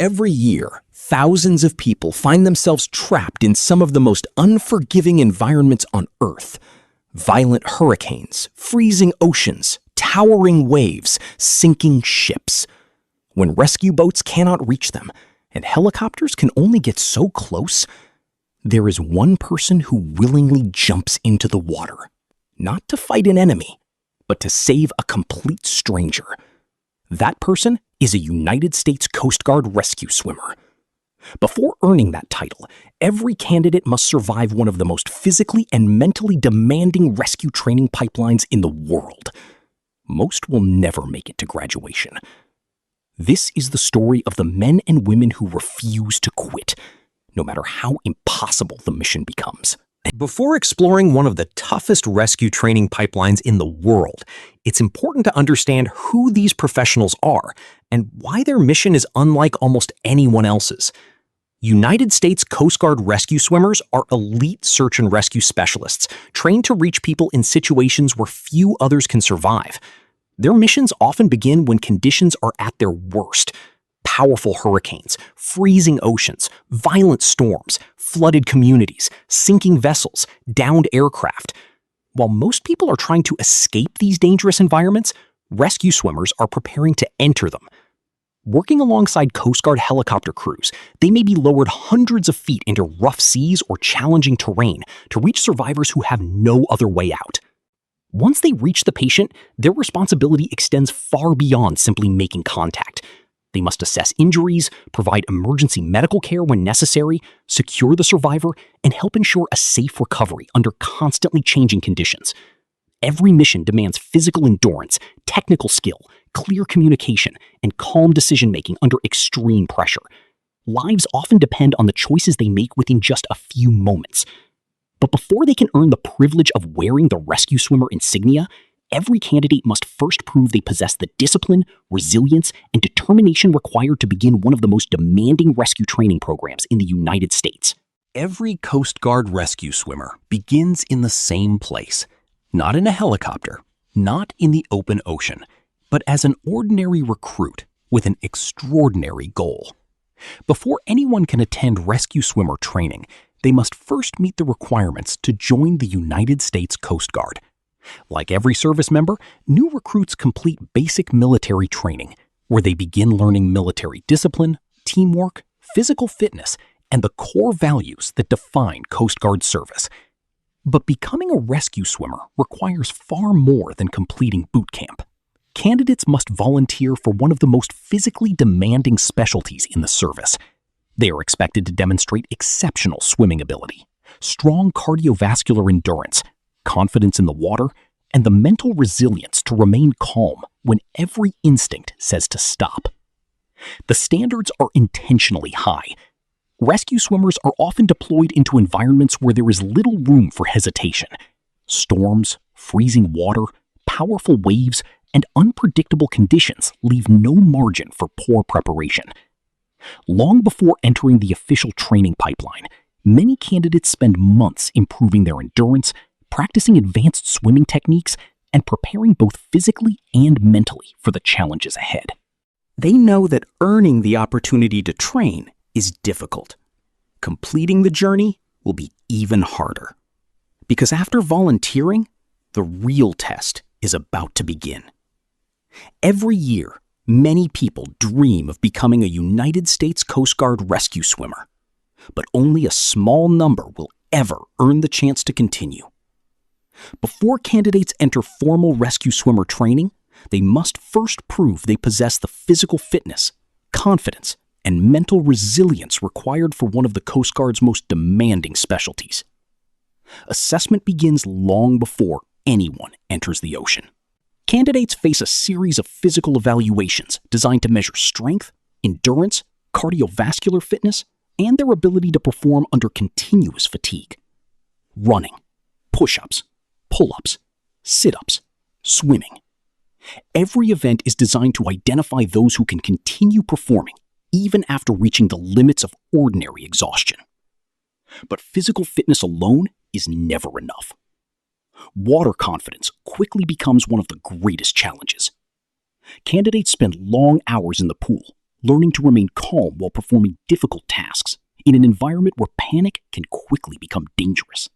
Every year, thousands of people find themselves trapped in some of the most unforgiving environments on Earth. Violent hurricanes, freezing oceans, towering waves, sinking ships. When rescue boats cannot reach them, and helicopters can only get so close, there is one person who willingly jumps into the water, not to fight an enemy, but to save a complete stranger. That person is a United States Coast Guard rescue swimmer. Before earning that title, every candidate must survive one of the most physically and mentally demanding rescue training pipelines in the world. Most will never make it to graduation. This is the story of the men and women who refuse to quit, no matter how impossible the mission becomes. Before exploring one of the toughest rescue training pipelines in the world, it's important to understand who these professionals are and why their mission is unlike almost anyone else's. United States Coast Guard rescue swimmers are elite search and rescue specialists trained to reach people in situations where few others can survive. Their missions often begin when conditions are at their worst. Powerful hurricanes, freezing oceans, violent storms, flooded communities, sinking vessels, downed aircraft. While most people are trying to escape these dangerous environments, rescue swimmers are preparing to enter them. Working alongside Coast Guard helicopter crews, they may be lowered hundreds of feet into rough seas or challenging terrain to reach survivors who have no other way out. Once they reach the patient, their responsibility extends far beyond simply making contact. They must assess injuries, provide emergency medical care when necessary, secure the survivor, and help ensure a safe recovery under constantly changing conditions. Every mission demands physical endurance, technical skill, clear communication, and calm decision-making under extreme pressure. Lives often depend on the choices they make within just a few moments. But before they can earn the privilege of wearing the rescue swimmer insignia, every candidate must first prove they possess the discipline, resilience, and determination required to begin one of the most demanding rescue training programs in the United States. Every Coast Guard rescue swimmer begins in the same place. Not in a helicopter, not in the open ocean, but as an ordinary recruit with an extraordinary goal. Before anyone can attend rescue swimmer training, they must first meet the requirements to join the United States Coast Guard. Like every service member, new recruits complete basic military training, where they begin learning military discipline, teamwork, physical fitness, and the core values that define Coast Guard service. But becoming a rescue swimmer requires far more than completing boot camp. Candidates must volunteer for one of the most physically demanding specialties in the service. They are expected to demonstrate exceptional swimming ability, strong cardiovascular endurance, confidence in the water, and the mental resilience to remain calm when every instinct says to stop. The standards are intentionally high. Rescue swimmers are often deployed into environments where there is little room for hesitation. Storms, freezing water, powerful waves, and unpredictable conditions leave no margin for poor preparation. Long before entering the official training pipeline, many candidates spend months improving their endurance, practicing advanced swimming techniques, and preparing both physically and mentally for the challenges ahead. They know that earning the opportunity to train is difficult. Completing the journey will be even harder. Because after volunteering, the real test is about to begin. Every year, many people dream of becoming a United States Coast Guard rescue swimmer, but only a small number will ever earn the chance to continue. Before candidates enter formal rescue swimmer training, they must first prove they possess the physical fitness, confidence, and mental resilience required for one of the Coast Guard's most demanding specialties. Assessment begins long before anyone enters the ocean. Candidates face a series of physical evaluations designed to measure strength, endurance, cardiovascular fitness, and their ability to perform under continuous fatigue. Running, push-ups, pull-ups, sit-ups, swimming. Every event is designed to identify those who can continue performing even after reaching the limits of ordinary exhaustion. But physical fitness alone is never enough. Water confidence quickly becomes one of the greatest challenges. Candidates spend long hours in the pool, learning to remain calm while performing difficult tasks in an environment where panic can quickly become dangerous.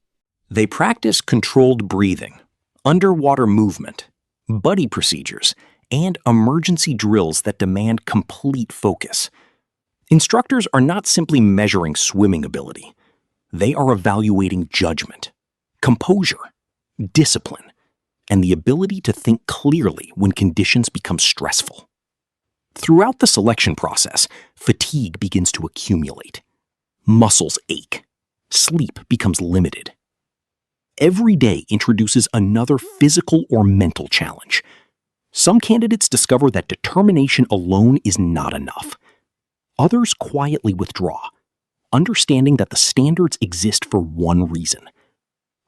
They practice controlled breathing, underwater movement, buddy procedures, and emergency drills that demand complete focus. Instructors are not simply measuring swimming ability. They are evaluating judgment, composure, discipline, and the ability to think clearly when conditions become stressful. Throughout the selection process, fatigue begins to accumulate. Muscles ache. Sleep becomes limited. Every day introduces another physical or mental challenge. Some candidates discover that determination alone is not enough. Others quietly withdraw, understanding that the standards exist for one reason.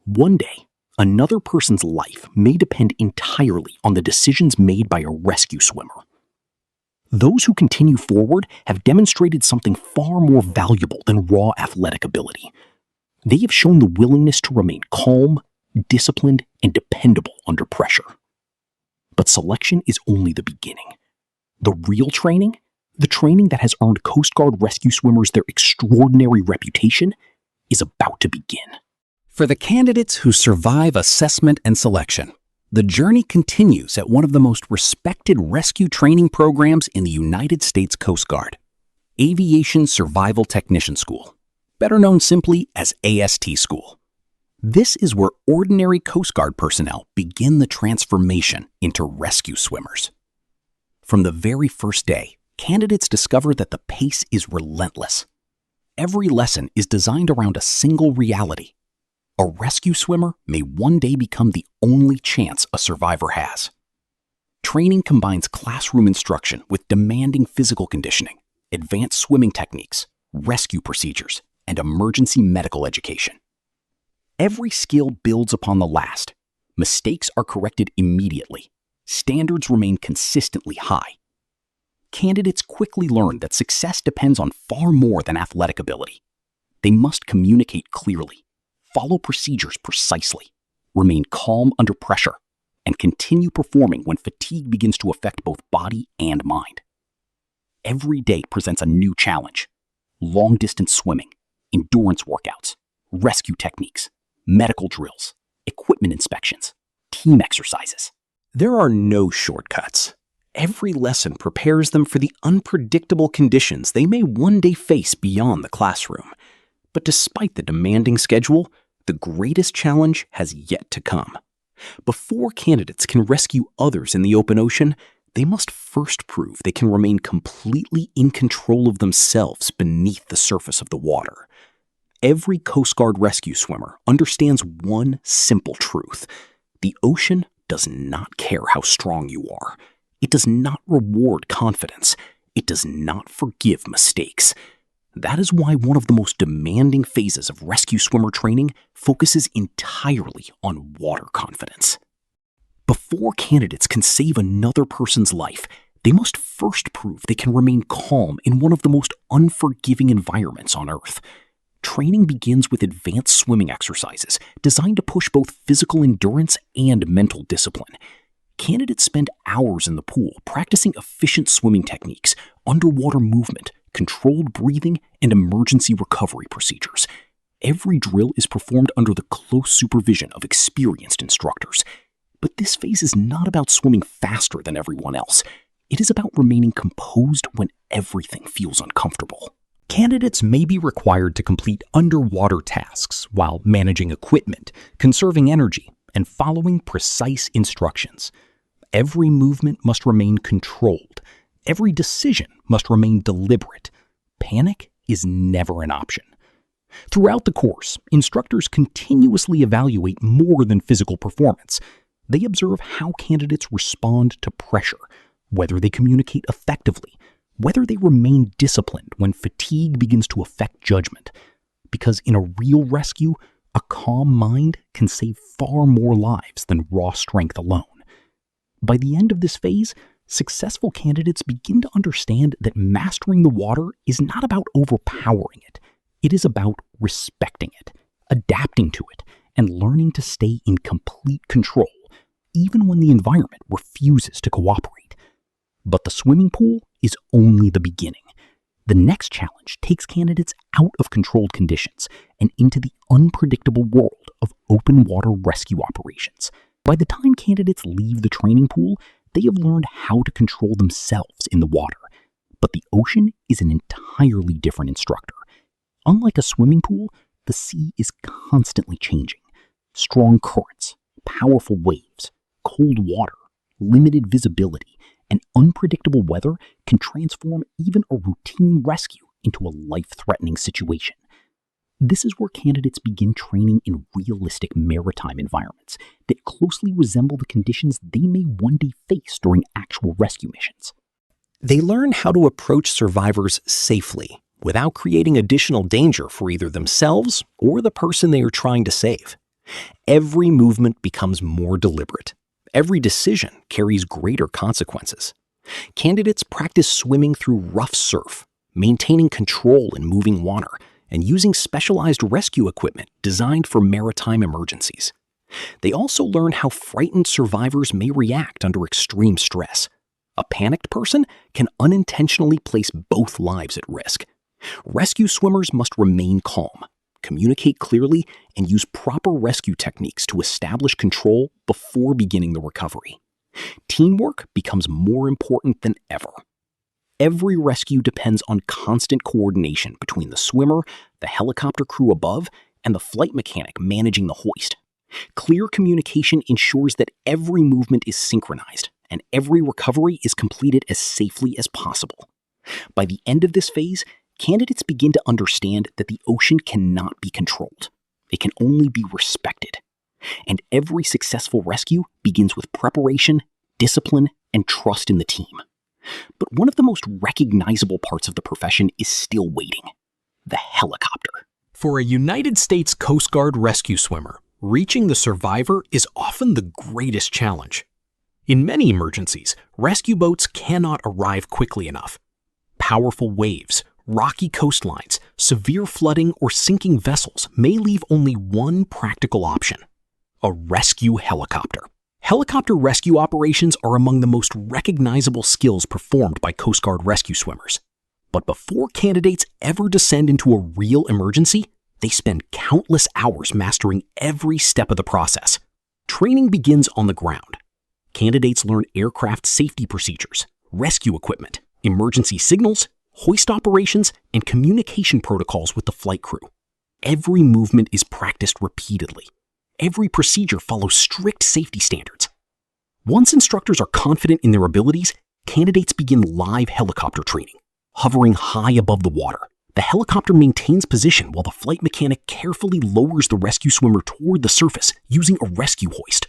One day, another person's life may depend entirely on the decisions made by a rescue swimmer. Those who continue forward have demonstrated something far more valuable than raw athletic ability. They have shown the willingness to remain calm, disciplined, and dependable under pressure. But selection is only the beginning. The real training, the training that has earned Coast Guard rescue swimmers their extraordinary reputation, is about to begin. For the candidates who survive assessment and selection, the journey continues at one of the most respected rescue training programs in the United States Coast Guard, Aviation Survival Technician School, better known simply as AST School. This is where ordinary Coast Guard personnel begin the transformation into rescue swimmers. From the very first day, candidates discover that the pace is relentless. Every lesson is designed around a single reality. A rescue swimmer may one day become the only chance a survivor has. Training combines classroom instruction with demanding physical conditioning, advanced swimming techniques, rescue procedures, and emergency medical education. Every skill builds upon the last. Mistakes are corrected immediately. Standards remain consistently high. Candidates quickly learn that success depends on far more than athletic ability. They must communicate clearly, follow procedures precisely, remain calm under pressure, and continue performing when fatigue begins to affect both body and mind. Every day presents a new challenge: long-distance swimming, endurance workouts, rescue techniques, medical drills, equipment inspections, team exercises. There are no shortcuts. Every lesson prepares them for the unpredictable conditions they may one day face beyond the classroom. But despite the demanding schedule, the greatest challenge has yet to come. Before candidates can rescue others in the open ocean, they must first prove they can remain completely in control of themselves beneath the surface of the water. Every Coast Guard rescue swimmer understands one simple truth: the ocean does not care how strong you are. It does not reward confidence. It does not forgive mistakes. That is why one of the most demanding phases of rescue swimmer training focuses entirely on water confidence. Before candidates can save another person's life, they must first prove they can remain calm in one of the most unforgiving environments on Earth. Training begins with advanced swimming exercises designed to push both physical endurance and mental discipline. Candidates spend hours in the pool practicing efficient swimming techniques, underwater movement, controlled breathing, and emergency recovery procedures. Every drill is performed under the close supervision of experienced instructors. But this phase is not about swimming faster than everyone else. It is about remaining composed when everything feels uncomfortable. Candidates may be required to complete underwater tasks while managing equipment, conserving energy, and following precise instructions. Every movement must remain controlled. Every decision must remain deliberate. Panic is never an option. Throughout the course, instructors continuously evaluate more than physical performance. They observe how candidates respond to pressure, whether they communicate effectively, whether they remain disciplined when fatigue begins to affect judgment. Because in a real rescue, a calm mind can save far more lives than raw strength alone. By the end of this phase, successful candidates begin to understand that mastering the water is not about overpowering it. It is about respecting it, adapting to it, and learning to stay in complete control, even when the environment refuses to cooperate. But the swimming pool is only the beginning. The next challenge takes candidates out of controlled conditions and into the unpredictable world of open water rescue operations. By the time candidates leave the training pool, they have learned how to control themselves in the water. But the ocean is an entirely different instructor. Unlike a swimming pool, the sea is constantly changing. Strong currents, powerful waves, cold water, limited visibility, and unpredictable weather can transform even a routine rescue into a life-threatening situation. This is where candidates begin training in realistic maritime environments that closely resemble the conditions they may one day face during actual rescue missions. They learn how to approach survivors safely without creating additional danger for either themselves or the person they are trying to save. Every movement becomes more deliberate. Every decision carries greater consequences. Candidates practice swimming through rough surf, maintaining control in moving water, and using specialized rescue equipment designed for maritime emergencies. They also learn how frightened survivors may react under extreme stress. A panicked person can unintentionally place both lives at risk. Rescue swimmers must remain calm, communicate clearly, and use proper rescue techniques to establish control before beginning the recovery. Teamwork becomes more important than ever. Every rescue depends on constant coordination between the swimmer, the helicopter crew above, and the flight mechanic managing the hoist. Clear communication ensures that every movement is synchronized and every recovery is completed as safely as possible. By the end of this phase, candidates begin to understand that the ocean cannot be controlled. It can only be respected. And every successful rescue begins with preparation, discipline, and trust in the team. But one of the most recognizable parts of the profession is still waiting: the helicopter. For a United States Coast Guard rescue swimmer, reaching the survivor is often the greatest challenge. In many emergencies, rescue boats cannot arrive quickly enough. Powerful waves, rocky coastlines, severe flooding, or sinking vessels may leave only one practical option: a rescue helicopter. Helicopter rescue operations are among the most recognizable skills performed by Coast Guard rescue swimmers. But before candidates ever descend into a real emergency, they spend countless hours mastering every step of the process. Training begins on the ground. Candidates learn aircraft safety procedures, rescue equipment, emergency signals, hoist operations, and communication protocols with the flight crew. Every movement is practiced repeatedly. Every procedure follows strict safety standards. Once instructors are confident in their abilities, candidates begin live helicopter training. Hovering high above the water, the helicopter maintains position while the flight mechanic carefully lowers the rescue swimmer toward the surface using a rescue hoist.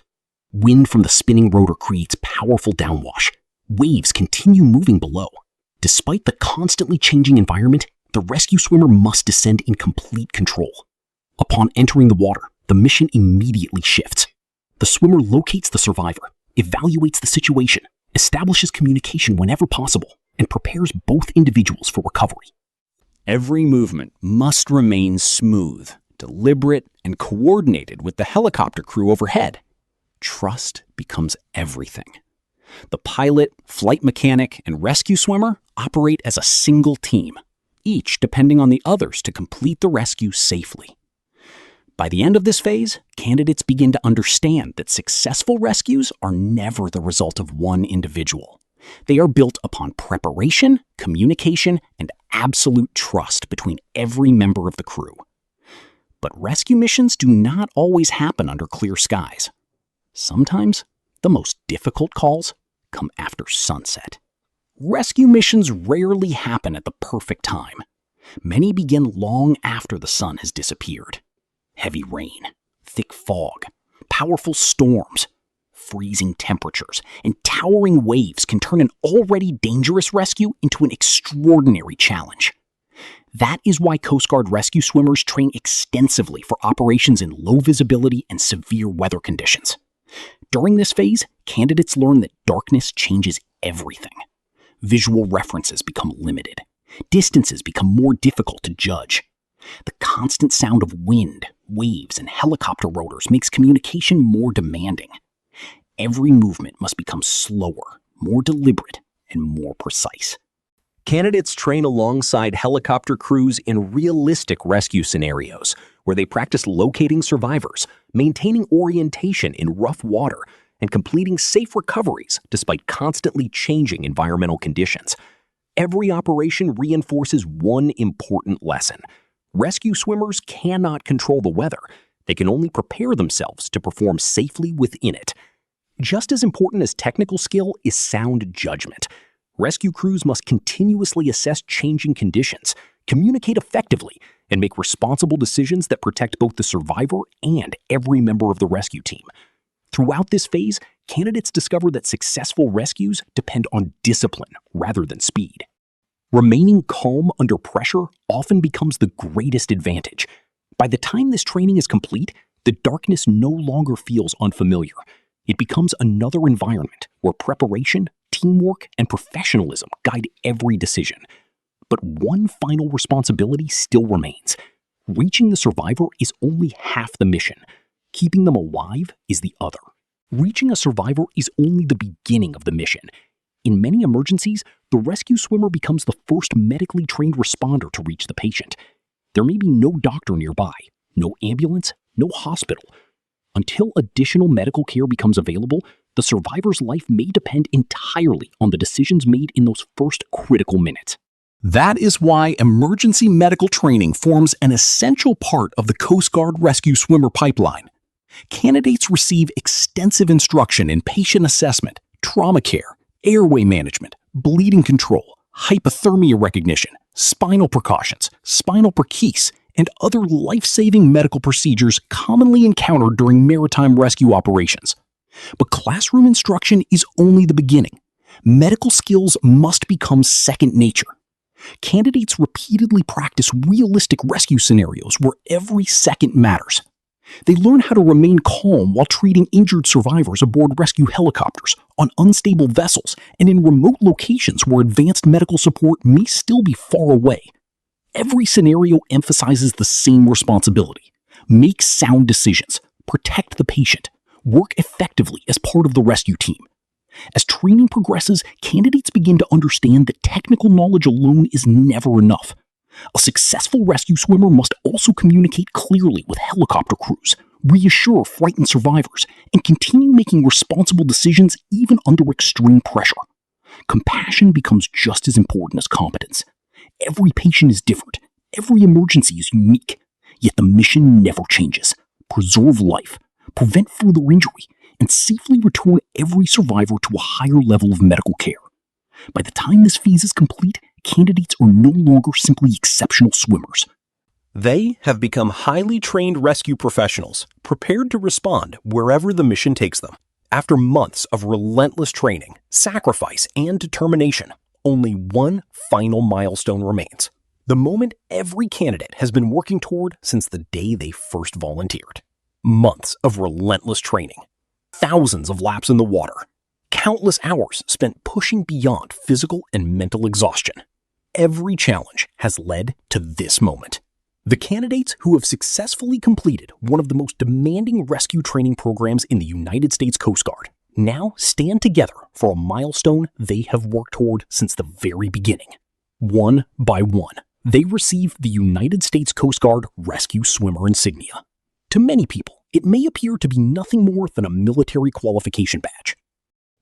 Wind from the spinning rotor creates powerful downwash. Waves continue moving below. Despite the constantly changing environment, the rescue swimmer must descend in complete control. Upon entering the water, the mission immediately shifts. The swimmer locates the survivor, evaluates the situation, establishes communication whenever possible, and prepares both individuals for recovery. Every movement must remain smooth, deliberate, and coordinated with the helicopter crew overhead. Trust becomes everything. The pilot, flight mechanic, and rescue swimmer operate as a single team, each depending on the others to complete the rescue safely. By the end of this phase, candidates begin to understand that successful rescues are never the result of one individual. They are built upon preparation, communication, and absolute trust between every member of the crew. But rescue missions do not always happen under clear skies. Sometimes, the most difficult calls come after sunset. Rescue missions rarely happen at the perfect time. Many begin long after the sun has disappeared. Heavy rain, thick fog, powerful storms, freezing temperatures, and towering waves can turn an already dangerous rescue into an extraordinary challenge. That is why Coast Guard rescue swimmers train extensively for operations in low visibility and severe weather conditions. During this phase, candidates learn that darkness changes everything. Visual references become limited. Distances become more difficult to judge. The constant sound of wind, waves, and helicopter rotors makes communication more demanding. Every movement must become slower, more deliberate, and more precise. Candidates train alongside helicopter crews in realistic rescue scenarios, where they practice locating survivors, maintaining orientation in rough water, and completing safe recoveries despite constantly changing environmental conditions. Every operation reinforces one important lesson. Rescue swimmers cannot control the weather. They can only prepare themselves to perform safely within it. Just as important as technical skill is sound judgment. Rescue crews must continuously assess changing conditions, communicate effectively, and make responsible decisions that protect both the survivor and every member of the rescue team. Throughout this phase, candidates discover that successful rescues depend on discipline rather than speed. Remaining calm under pressure often becomes the greatest advantage. By the time this training is complete, the darkness no longer feels unfamiliar. It becomes another environment where preparation, teamwork, and professionalism guide every decision. But one final responsibility still remains. Reaching the survivor is only half the mission. Keeping them alive is the other. Reaching a survivor is only the beginning of the mission. In many emergencies, the rescue swimmer becomes the first medically trained responder to reach the patient. There may be no doctor nearby, no ambulance, no hospital. Until additional medical care becomes available, the survivor's life may depend entirely on the decisions made in those first critical minutes. That is why emergency medical training forms an essential part of the Coast Guard rescue swimmer pipeline. Candidates receive extensive instruction in patient assessment, trauma care, airway management, bleeding control, hypothermia recognition, spinal precautions, spinal percuse, and other life-saving medical procedures commonly encountered during maritime rescue operations. But classroom instruction is only the beginning. Medical skills must become second nature. Candidates repeatedly practice realistic rescue scenarios where every second matters. They learn how to remain calm while treating injured survivors aboard rescue helicopters, on unstable vessels, and in remote locations where advanced medical support may still be far away. Every scenario emphasizes the same responsibility. Make sound decisions, protect the patient, work effectively as part of the rescue team. As training progresses, candidates begin to understand that technical knowledge alone is never enough. A successful rescue swimmer must also communicate clearly with helicopter crews, reassure frightened survivors, and continue making responsible decisions even under extreme pressure. Compassion becomes just as important as competence. Every patient is different. Every emergency is unique. Yet the mission never changes. Preserve life, prevent further injury, and safely return every survivor to a higher level of medical care. By the time this phase is complete, candidates are no longer simply exceptional swimmers. They have become highly trained rescue professionals, prepared to respond wherever the mission takes them. After months of relentless training, sacrifice, and determination, only one final milestone remains. The moment every candidate has been working toward since the day they first volunteered. Months of relentless training, thousands of laps in the water, countless hours spent pushing beyond physical and mental exhaustion. Every challenge has led to this moment. The candidates who have successfully completed one of the most demanding rescue training programs in the United States Coast Guard now stand together for a milestone they have worked toward since the very beginning. One by one, they receive the United States Coast Guard Rescue Swimmer insignia. To many people, it may appear to be nothing more than a military qualification badge.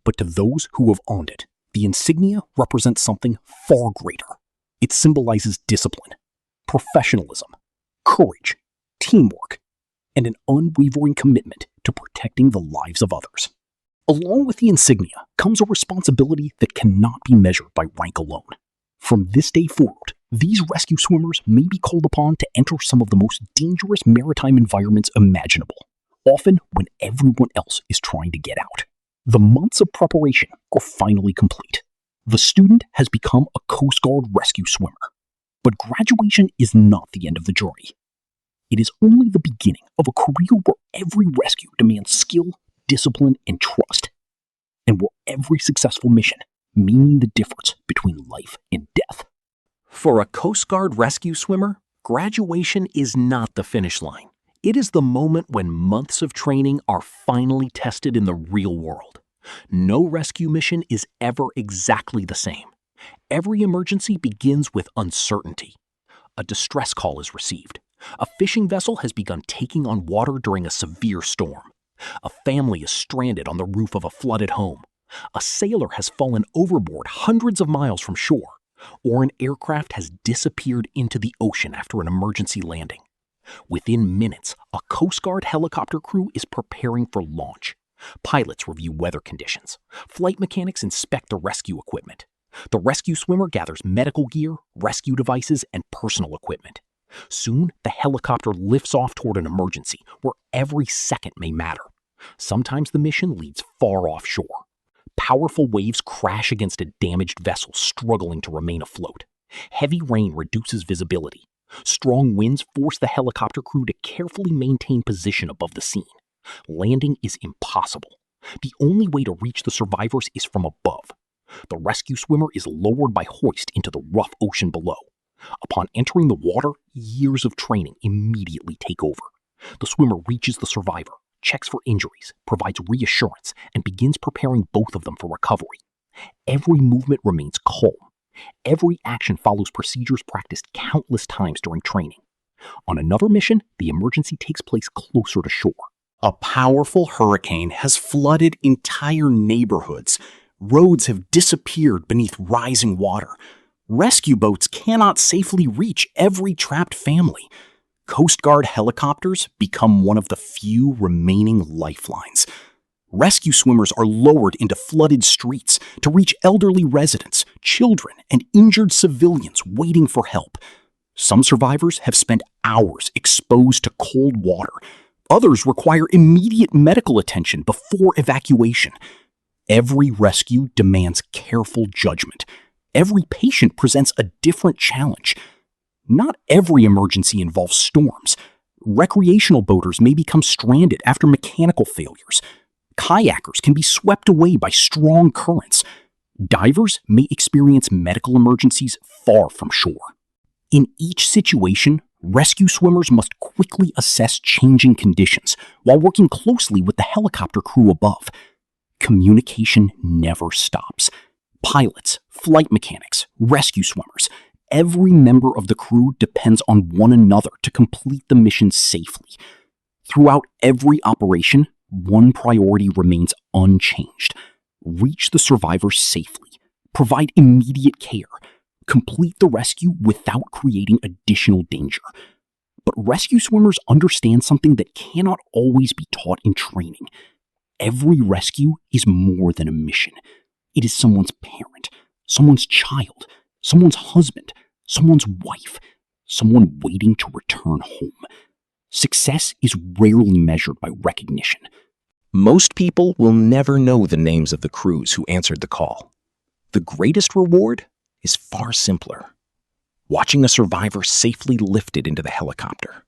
But to those who have earned it, the insignia represents something far greater. It symbolizes discipline, professionalism, courage, teamwork, and an unwavering commitment to protecting the lives of others. Along with the insignia comes a responsibility that cannot be measured by rank alone. From this day forward, these rescue swimmers may be called upon to enter some of the most dangerous maritime environments imaginable, often when everyone else is trying to get out. The months of preparation are finally complete. The student has become a Coast Guard rescue swimmer. But graduation is not the end of the journey. It is only the beginning of a career where every rescue demands skill, discipline, and trust, and where every successful mission may mean the difference between life and death. For a Coast Guard rescue swimmer, graduation is not the finish line. It is the moment when months of training are finally tested in the real world. No rescue mission is ever exactly the same. Every emergency begins with uncertainty. A distress call is received. A fishing vessel has begun taking on water during a severe storm. A family is stranded on the roof of a flooded home. A sailor has fallen overboard hundreds of miles from shore, or an aircraft has disappeared into the ocean after an emergency landing. Within minutes, a Coast Guard helicopter crew is preparing for launch. Pilots review weather conditions. Flight mechanics inspect the rescue equipment. The rescue swimmer gathers medical gear, rescue devices, and personal equipment. Soon, the helicopter lifts off toward an emergency where every second may matter. Sometimes the mission leads far offshore. Powerful waves crash against a damaged vessel struggling to remain afloat. Heavy rain reduces visibility. Strong winds force the helicopter crew to carefully maintain position above the scene. Landing is impossible. The only way to reach the survivors is from above. The rescue swimmer is lowered by hoist into the rough ocean below. Upon entering the water, years of training immediately take over. The swimmer reaches the survivor, checks for injuries, provides reassurance, and begins preparing both of them for recovery. Every movement remains calm. Every action follows procedures practiced countless times during training. On another mission, the emergency takes place closer to shore. A powerful hurricane has flooded entire neighborhoods. Roads have disappeared beneath rising water. Rescue boats cannot safely reach every trapped family. Coast Guard helicopters become one of the few remaining lifelines. Rescue swimmers are lowered into flooded streets to reach elderly residents, children, and injured civilians waiting for help. Some survivors have spent hours exposed to cold water. Others require immediate medical attention before evacuation. Every rescue demands careful judgment. Every patient presents a different challenge. Not every emergency involves storms. Recreational boaters may become stranded after mechanical failures. Kayakers can be swept away by strong currents. Divers may experience medical emergencies far from shore. In each situation, rescue swimmers must quickly assess changing conditions while working closely with the helicopter crew above. Communication never stops. Pilots, flight mechanics, rescue swimmers, every member of the crew depends on one another to complete the mission safely. Throughout every operation, one priority remains unchanged. Reach the survivors safely. Provide immediate care. Complete the rescue without creating additional danger. But rescue swimmers understand something that cannot always be taught in training. Every rescue is more than a mission. It is someone's parent, someone's child, someone's husband, someone's wife, someone waiting to return home. Success is rarely measured by recognition. Most people will never know the names of the crews who answered the call. The greatest reward is far simpler. Watching a survivor safely lifted into the helicopter.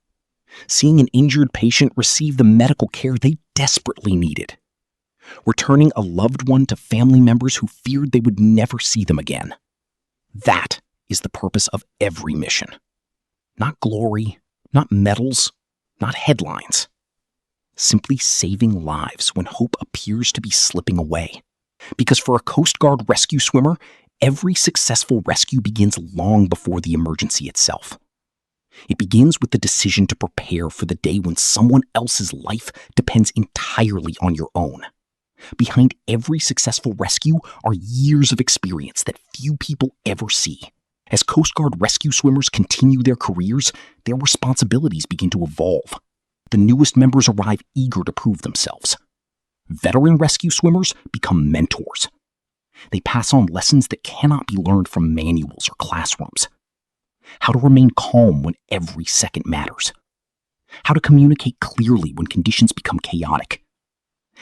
Seeing an injured patient receive the medical care they desperately needed. Returning a loved one to family members who feared they would never see them again. That is the purpose of every mission. Not glory, not medals, not headlines. Simply saving lives when hope appears to be slipping away. Because for a Coast Guard rescue swimmer, every successful rescue begins long before the emergency itself. It begins with the decision to prepare for the day when someone else's life depends entirely on your own. Behind every successful rescue are years of experience that few people ever see. As Coast Guard rescue swimmers continue their careers, their responsibilities begin to evolve. The newest members arrive eager to prove themselves. Veteran rescue swimmers become mentors. They pass on lessons that cannot be learned from manuals or classrooms. How to remain calm when every second matters. How to communicate clearly when conditions become chaotic.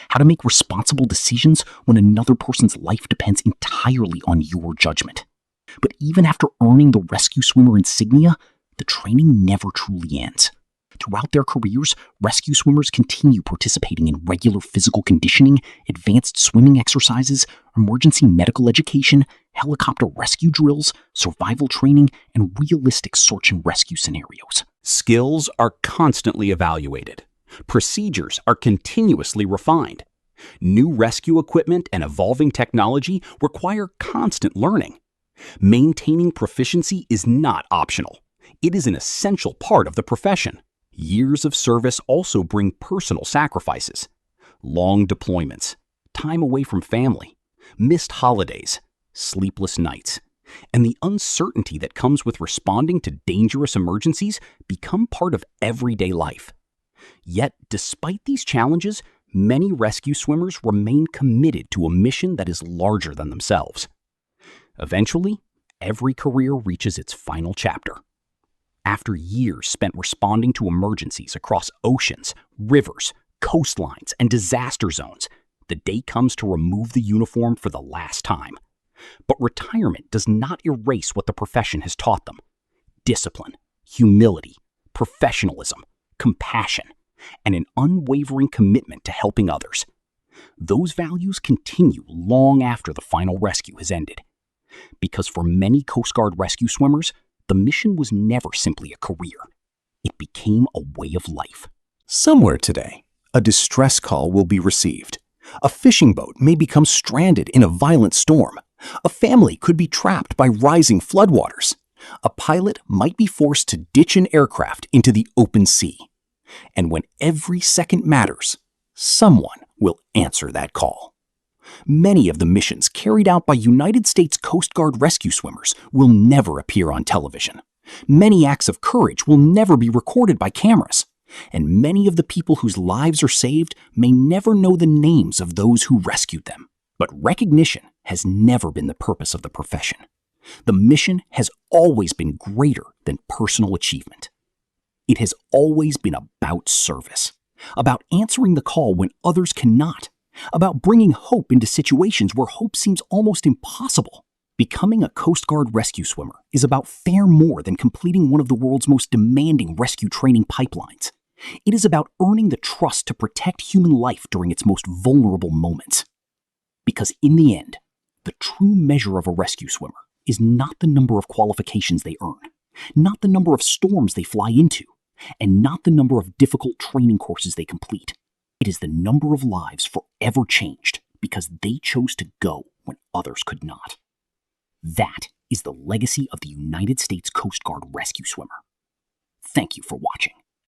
How to make responsible decisions when another person's life depends entirely on your judgment. But even after earning the rescue swimmer insignia, the training never truly ends. Throughout their careers, rescue swimmers continue participating in regular physical conditioning, advanced swimming exercises, emergency medical education, helicopter rescue drills, survival training, and realistic search and rescue scenarios. Skills are constantly evaluated. Procedures are continuously refined. New rescue equipment and evolving technology require constant learning. Maintaining proficiency is not optional. It is an essential part of the profession. Years of service also bring personal sacrifices. Long deployments, time away from family, missed holidays, sleepless nights, and the uncertainty that comes with responding to dangerous emergencies become part of everyday life. Yet, despite these challenges, many rescue swimmers remain committed to a mission that is larger than themselves. Eventually, every career reaches its final chapter. After years spent responding to emergencies across oceans, rivers, coastlines, and disaster zones, the day comes to remove the uniform for the last time. But retirement does not erase what the profession has taught them. Discipline, humility, professionalism, compassion, and an unwavering commitment to helping others. Those values continue long after the final rescue has ended. Because for many Coast Guard rescue swimmers, the mission was never simply a career. It became a way of life. Somewhere today, a distress call will be received. A fishing boat may become stranded in a violent storm. A family could be trapped by rising floodwaters. A pilot might be forced to ditch an aircraft into the open sea. And when every second matters, someone will answer that call. Many of the missions carried out by United States Coast Guard rescue swimmers will never appear on television. Many acts of courage will never be recorded by cameras. And many of the people whose lives are saved may never know the names of those who rescued them. But recognition has never been the purpose of the profession. The mission has always been greater than personal achievement. It has always been about service, about answering the call when others cannot, about bringing hope into situations where hope seems almost impossible. Becoming a Coast Guard rescue swimmer is about far more than completing one of the world's most demanding rescue training pipelines. It is about earning the trust to protect human life during its most vulnerable moments. Because in the end, the true measure of a rescue swimmer is not the number of qualifications they earn, not the number of storms they fly into, and not the number of difficult training courses they complete. It is the number of lives forever changed because they chose to go when others could not. That is the legacy of the United States Coast Guard rescue swimmer. Thank you for watching.